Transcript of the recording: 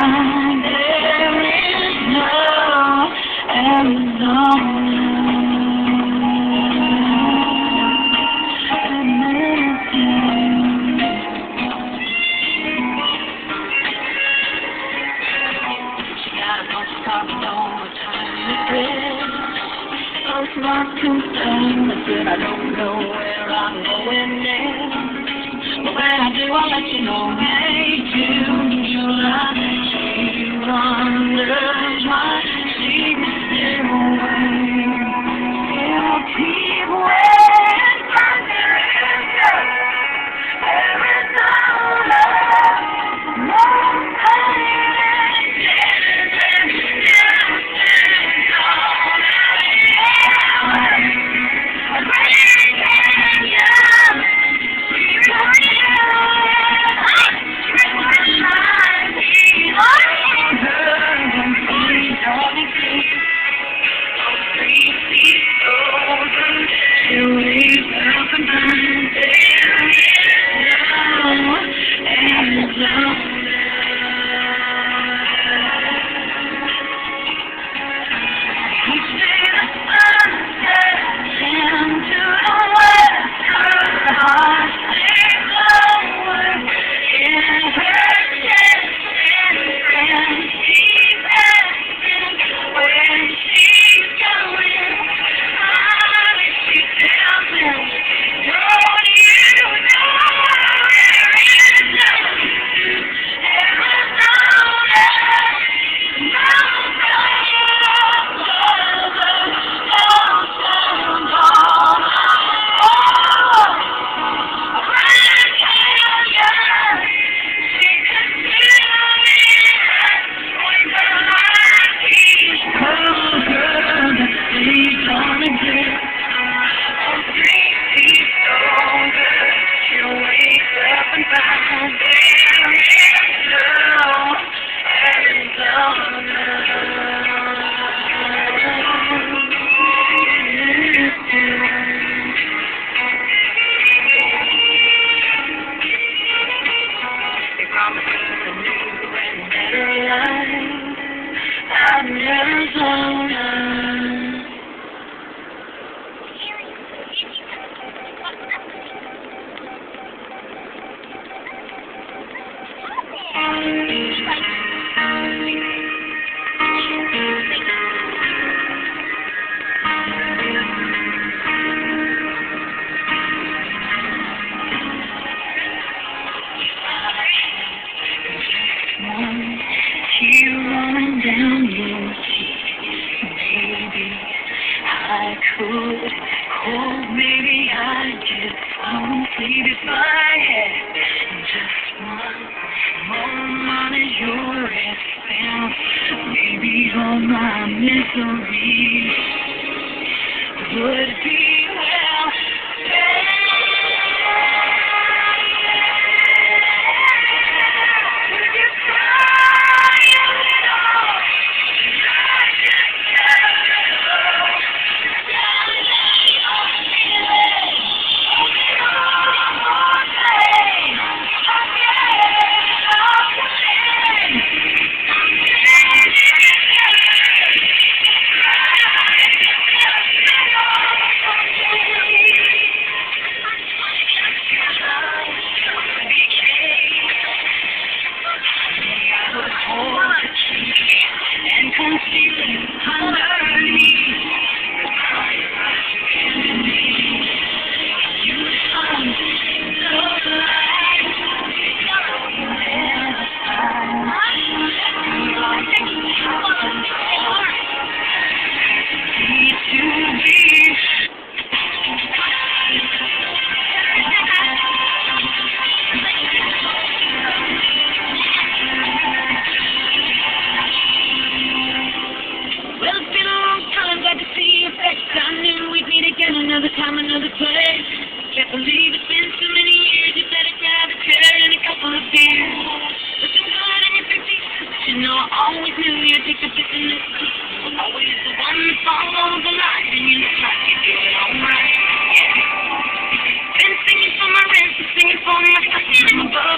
There is no Arizona. Not concerned, I said I don't know where I'm going next. But when I do, I'll let you know. May, June, July, she wonders why she's still away. Still keep waiting for Arizona. Maybe I just won't sleep if I had just one moment of your expense. Maybe all my misery would be well spent. Would you try a little? I just another time, another place. Can't believe it's been so many years. You better grab a chair and a couple of beers. Looking good in your 50s, but you know I always knew you'd take a pick in this. Always the one that follows the line, and you look like you're doing alright. Yeah. Been singing for my rent, singing for my stuff in my book.